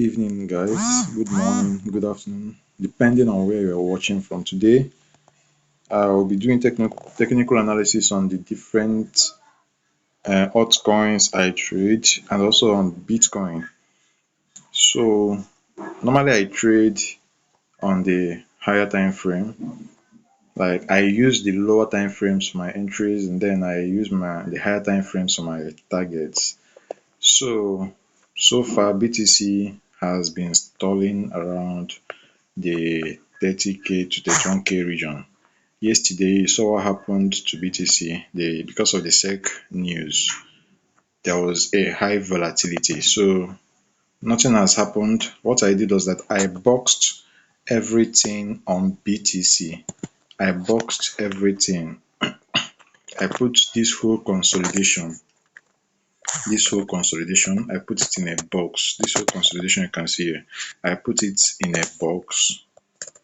evening, guys. Good morning, good afternoon, depending on where you're watching from. Today, I'll be doing technical analysis on the different altcoins I trade and also on Bitcoin. So, normally I trade on the higher time frame. Like I use the lower time frames for my entries, and then I use the higher time frames for my targets. So far, BTC has been stalling around the 30k to 31k region. Yesterday, you saw what happened to BTC. Because of the SEC news, there was a high volatility. So nothing has happened. What I did was that I boxed everything on BTC. I boxed everything. I put this whole consolidation, I put it in a box. This whole consolidation you can see here, I put it in a box.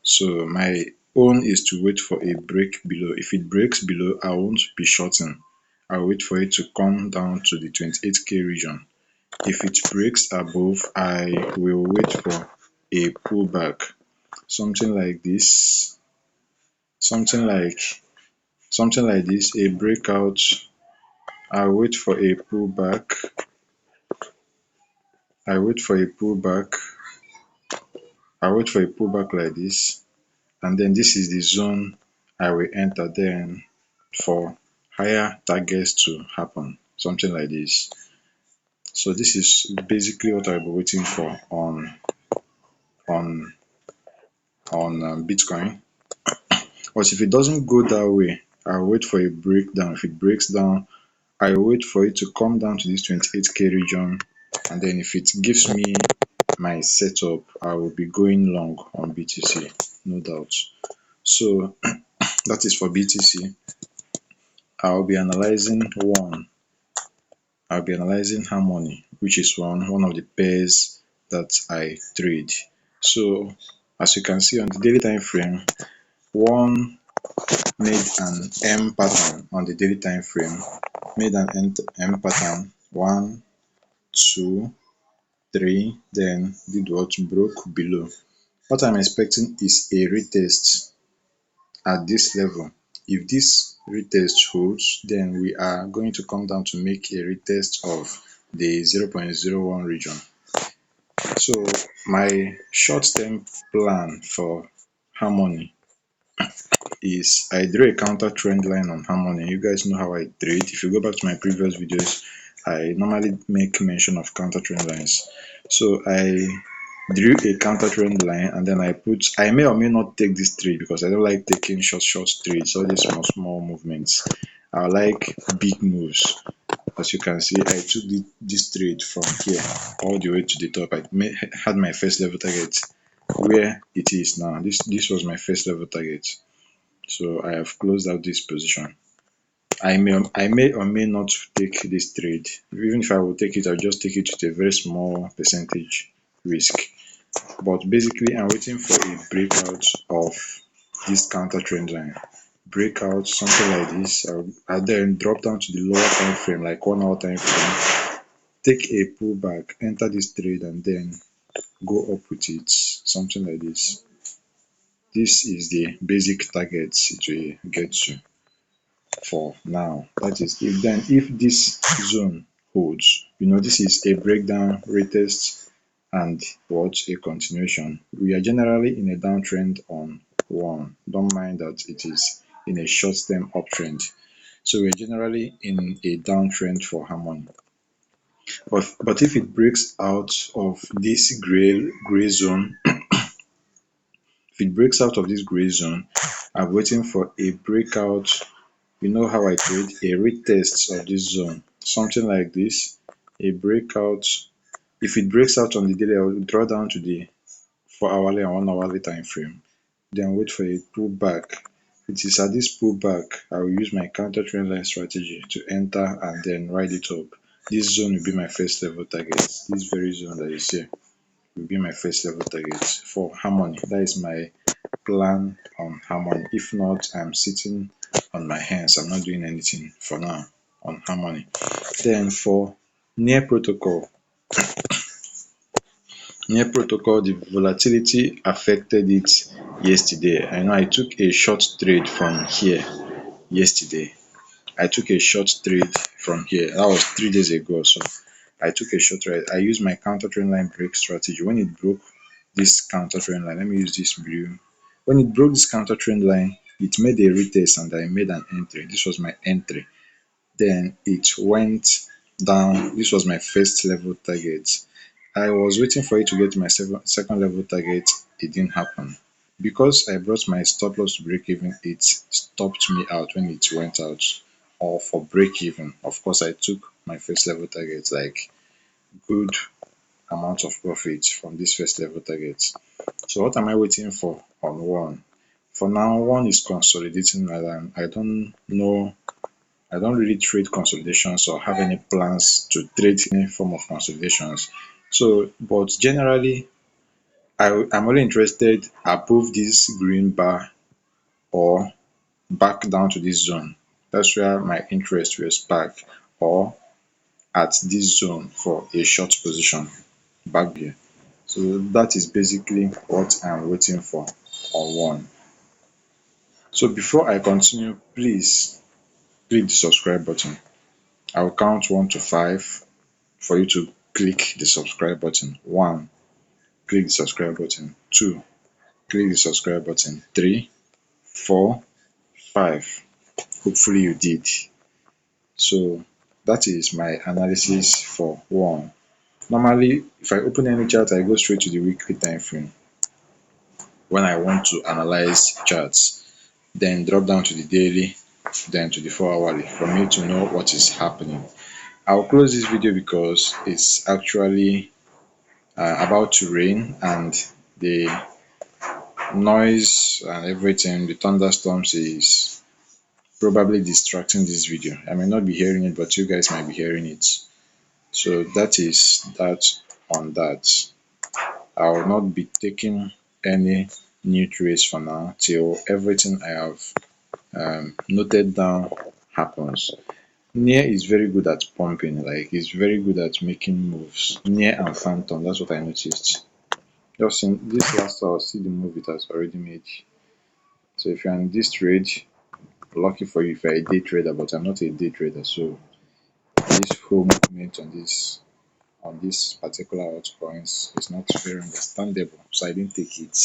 So my own is to wait for a break below. If it breaks below, I won't be shorting. I'll wait for it to come down to the 28k region. If it breaks above, I will wait for a pullback. Something like this. Something like this, a breakout. I'll wait for a pullback. I wait for a pullback. I wait for a pullback like this, and then this is the zone I will enter then for higher targets to happen, something like this. So this is basically what I'll be waiting for on Bitcoin. But if it doesn't go that way, I'll wait for a breakdown. If it breaks down, I'll wait for it to come down to this 28k region, and then if it gives me my setup, I will be going long on BTC, no doubt. So that is for BTC. I'll be analyzing Harmony, which is one of the pairs that I trade. So as you can see on the daily time frame, one made an M pattern on the daily time frame, made an M pattern, 1, 2, 3, then did what? Broke below. What I'm expecting is a retest at this level. If this retest holds, then we are going to come down to make a retest of the 0.01 region. So my short-term plan for Harmony is I drew a counter trend line on Harmony. You guys know how I trade. If you go back to my previous videos, I normally make mention of counter trend lines. So I drew a counter trend line, and then I may or may not take this trade because I don't like taking short trades, all these small movements. I like big moves. As you can see, I took this trade from here all the way to the top. Had my first level target where it is now. This was my first level target. So I have closed out this position. I may or may not take this trade. Even if I will take it, I'll just take it with a very small percentage risk. But basically, I'm waiting for a breakout of this counter trend line. Breakout, something like this. I'll then drop down to the lower time frame, like 1 hour time frame. Take a pullback, enter this trade, and then go up with it. Something like this. This is the basic targets it will get to for now. That is, if this zone holds, this is a breakdown, retest, and what a continuation. We are generally in a downtrend on one. Don't mind that it is in a short-term uptrend. So we're generally in a downtrend for Harmony. But if it breaks out of this gray zone, if it breaks out of this gray zone, I'm waiting for a breakout. You know how I trade, a retest of this zone, something like this, a breakout. If it breaks out on the daily, I will draw down to the 4 hourly and 1 hourly time frame, then wait for a pullback. It is at this pullback I will use my counter trend line strategy to enter and then ride it up. This zone will be my first level target. This very zone that you see will be my first level target for Harmony. That is my plan on Harmony. If not, I'm sitting on my hands. I'm not doing anything for now on Harmony. Then for Near Protocol, near protocol, the volatility affected it yesterday. I know I took a short trade from here yesterday. I took a short trade from here. That was 3 days ago. So I took a short trade. I used my counter trend line break strategy. When it broke this counter trend line, let me use this blue. When it broke this counter trend line, it made a retest and I made an entry. This was my entry. Then it went down. This was my first level target. I was waiting for it to get to my second level target. It didn't happen. Because I brought my stop loss to break even, it stopped me out when it went out. Or for break even, of course, I took my first level target, like good amount of profit from this first level target. So what am I waiting for on one? For now, one is consolidating, and I don't know. I don't really trade consolidations or have any plans to trade any form of consolidations. So, but generally, I'm only interested above this green bar or back down to this zone. That's where my interest will spark, or at this zone for a short position back here. So that is basically what I'm waiting for on one. So before I continue, please click the subscribe button. I'll count 1 to 5 for you to click the subscribe button. One, click the subscribe button. Two, click the subscribe button. Three, 4, 5. Hopefully you did. So that is my analysis for one. Normally, if I open any chart, I go straight to the weekly time frame when I want to analyze charts, then drop down to the daily, then to the 4 hourly for me to know what is happening. I'll close this video because it's actually about to rain, and the noise and everything, the thunderstorms is probably distracting this video. I may not be hearing it, but you guys might be hearing it. So that is that on that. I will not be taking any new trades for now till everything I have noted down happens. Near is very good at pumping, like it's very good at making moves. Near and Phantom, that's what I noticed. Just in this last hour, see the move it has already made. So if you're in this trade, lucky for you if you're a day trader, but I'm not a day trader, so this whole movement on this particular altcoins is not very understandable, so I didn't take it.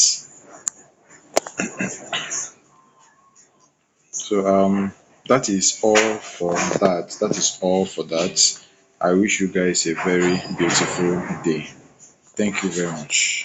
So that is all for that. That is all for that. I wish you guys a very beautiful day. Thank you very much.